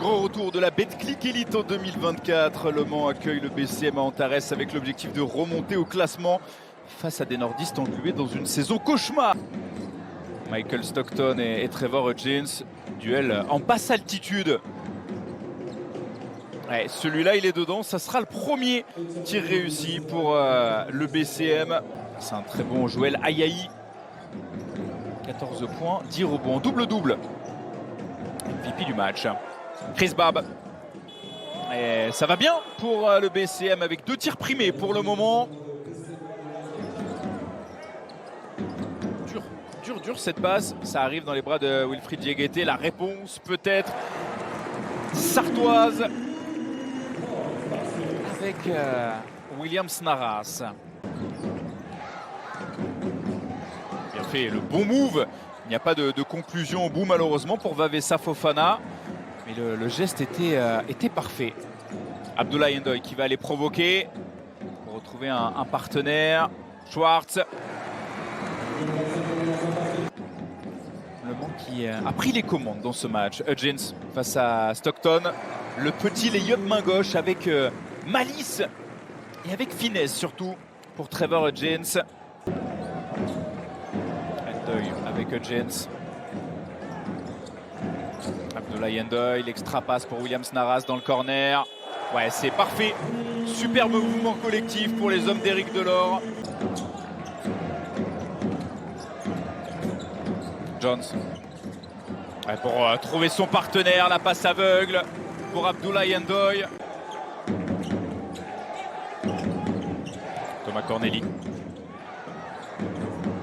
grand retour de la Betclic Elite en 2024. Le Mans accueille le BCM à Antares avec l'objectif de remonter au classement face à des nordistes englués dans une saison cauchemar. Michael Stockton et Trevor Hudgens, duel en basse altitude. Ouais, celui-là, il est dedans. Ça sera le premier tir réussi pour le BCM. C'est un très bon Joël Ayayi. 14 points, 10 rebonds, double-double. MVP du match. Chris Babb. Et ça va bien pour le BCM avec 2 tirs primés pour le moment. Dur cette passe. Ça arrive dans les bras de Wilfried Diégueté. La réponse peut-être sartoise avec Williams Naras. Bien fait, le bon move. Il n'y a pas de conclusion au bout malheureusement pour Vavessa Fofana. Mais le geste était parfait. Abdoulaye Ndoye qui va aller provoquer pour retrouver un partenaire. Schwartz. Le Mans qui a pris les commandes dans ce match. Hudgens face à Stockton. Le petit lay-up main gauche avec malice et avec finesse surtout pour Trevor Hudgens. Ndoye avec Hudgens. Abdoulaye Ndoye, l'extra passe pour Williams Naras dans le corner. Ouais, c'est parfait. Superbe mouvement collectif pour les hommes d'Éric Delors. Jones. Ouais, pour trouver son partenaire, la passe aveugle pour Abdoulaye Ndoye. Thomas Corneli.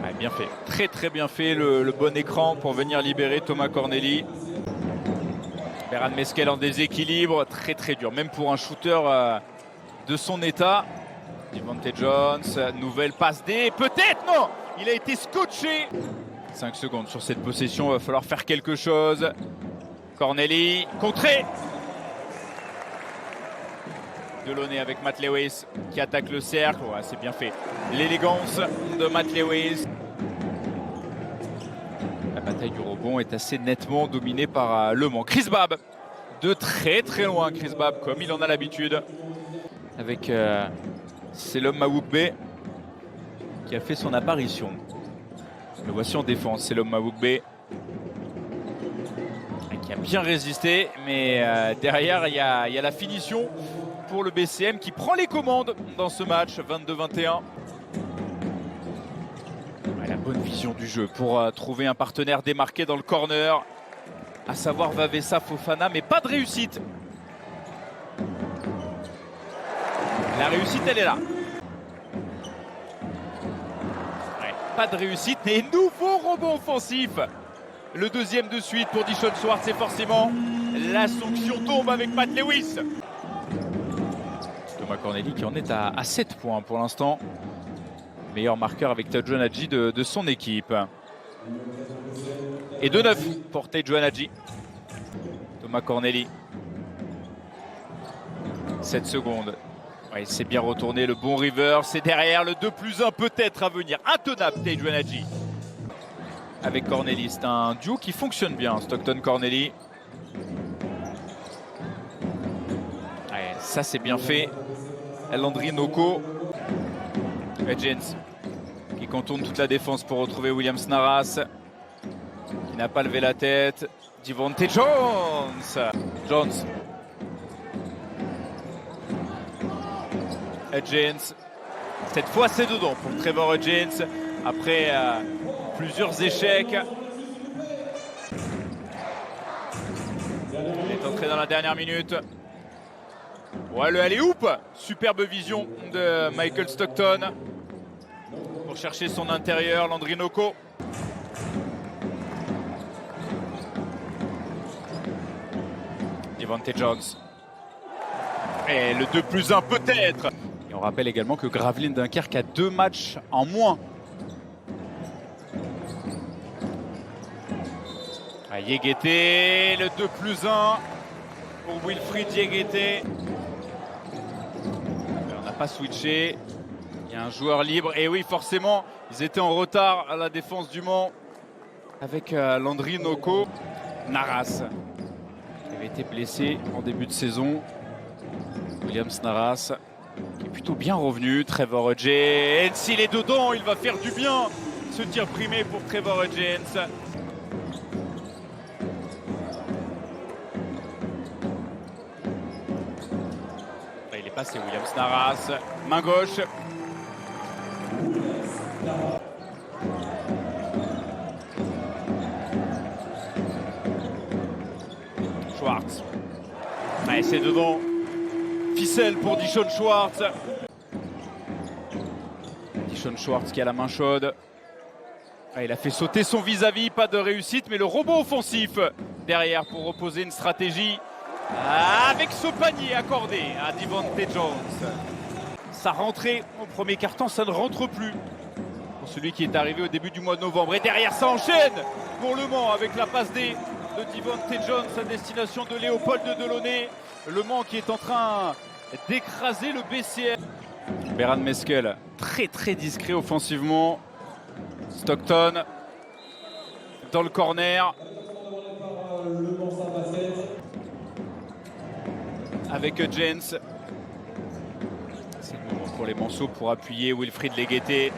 Ouais, bien fait, très bien fait le bon écran pour venir libérer Thomas Corneli. Beran Meskel en déséquilibre, très dur, même pour un shooter de son état. Devonte Jones, nouvelle passe D, peut-être non, il a été scotché. 5 secondes sur cette possession, il va falloir faire quelque chose. Corneli, contré. Delaunay avec Matt Lewis qui attaque le cercle, ouais, c'est bien fait. L'élégance de Matt Lewis. La bataille du rebond est assez nettement dominée par Le Mans. Chris Babb, de très loin, Chris Babb, comme il en a l'habitude. Avec Selom Mawugbe qui a fait son apparition. Le voici en défense, Selom Mawugbe qui a bien résisté, mais derrière il y a la finition pour le BCM qui prend les commandes dans ce match 22-21. La bonne vision du jeu pour trouver un partenaire démarqué dans le corner, à savoir Vavessa Fofana, mais pas de réussite. La réussite, elle est là. Ouais, pas de réussite, mais nouveau rebond offensif. Le deuxième de suite pour Dishon Schwartz, et forcément la sanction tombe avec Matt Lewis. Thomas Corneli qui en est à 7 points pour l'instant. Meilleur marqueur avec Tejuan Hadji de son équipe. Et de 9 pour Tejuan Hadji. Thomas Corneli. 7 secondes. Ouais, c'est bien retourné, le bon river. C'est derrière, le 2+1 peut-être à venir. Intenable Tejuan Hadji. Avec Corneli, c'est un duo qui fonctionne bien. Stockton-Corneli. Ouais, ça c'est bien fait. Landry Noko. Hudgens qui contourne toute la défense pour retrouver Williams Naras qui n'a pas levé la tête. Devonte Jones. Hudgens. Cette fois c'est dedans pour Trevor Hudgens après plusieurs échecs. Il est entré dans la dernière minute. Ouais, le alley-oop. Superbe vision de Michael Stockton pour chercher son intérieur. Landry Noko. Devonte Jones. Et le 2+1 peut-être. Et on rappelle également que Gravelines Dunkerque a 2 matchs en moins. Diégueté, le 2+1 pour Wilfried Diégueté. On n'a pas switché. Il y a un joueur libre. Et oui, forcément, ils étaient en retard à la défense du Mans avec Landry Noko. Naras. avait été blessé en début de saison. Williams Naras qui est plutôt bien revenu. Trevor Hudgens, il est dedans, il va faire du bien. Ce tir primé pour Trevor Hudgens. Il est passé Williams Naras, main gauche. Schwartz. Ouais, c'est dedans. Ficelle pour Dishon Schwartz. Dishon Schwartz qui a la main chaude. Ouais, il a fait sauter son vis-à-vis, pas de réussite, mais le robot offensif derrière pour reposer une stratégie. Avec ce panier accordé à Devonte Jones. Sa rentrée au premier quart-temps, ça ne rentre plus pour celui qui est arrivé au début du mois de novembre. Et derrière, ça enchaîne pour Le Mans avec la passe D de Devonte Jones à destination de Léopold Delaunay. Le Mans qui est en train d'écraser le BCL. Beran Meskel, très discret offensivement. Stockton dans le corner. Avec Hudgens. C'est le moment pour les Manceaux pour appuyer Wilfried Leguete.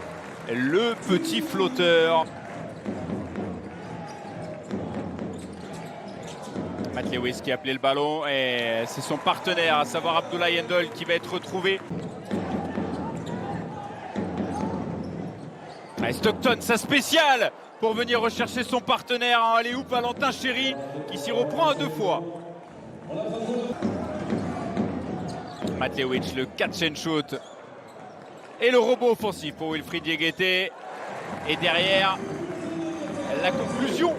Le petit flotteur. Matt Lewis qui a appelé le ballon et c'est son partenaire, à savoir Abdoulaye Endol, qui va être retrouvé. Et Stockton, sa spéciale pour venir rechercher son partenaire en alley-oop, Valentin Chéry, qui s'y reprend à 2 fois. Matlewicz, le catch and shoot. Et le robot offensif pour Wilfried Leguete. Et derrière, la conclusion.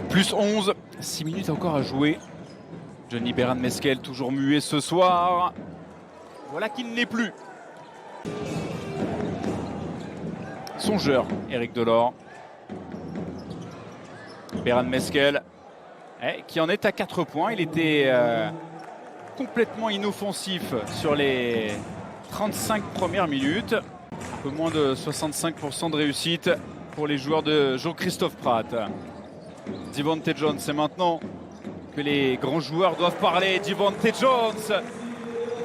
Plus 11, 6 minutes encore à jouer. Johnny Beran Meskel toujours muet ce soir. Voilà qu'il n'est plus. Songeur, Eric Delors. Beran Meskel, qui en est à 4 points. Il était complètement inoffensif sur les 35 premières minutes. Un peu moins de 65% de réussite pour les joueurs de Jean-Christophe Prat. Devonte Jones, c'est maintenant que les grands joueurs doivent parler. Devonte Jones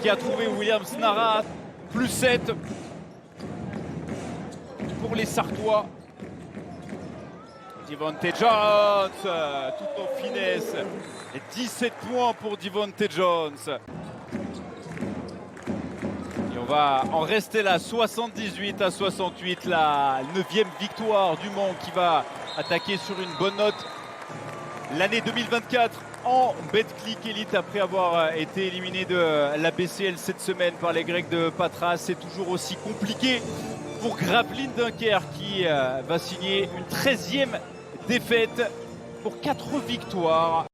qui a trouvé Williams Naras. Plus 7 pour les Sartois. Devonte Jones, tout en finesse. 17 points pour Devonte Jones. Et on va en rester là, 78-68, la 9e victoire du Mans qui va attaquer sur une bonne note l'année 2024 en Betclic Elite après avoir été éliminé de la BCL cette semaine par les Grecs de Patras. C'est toujours aussi compliqué pour Gravelines Dunkerque qui va signer une 13e défaite pour 4 victoires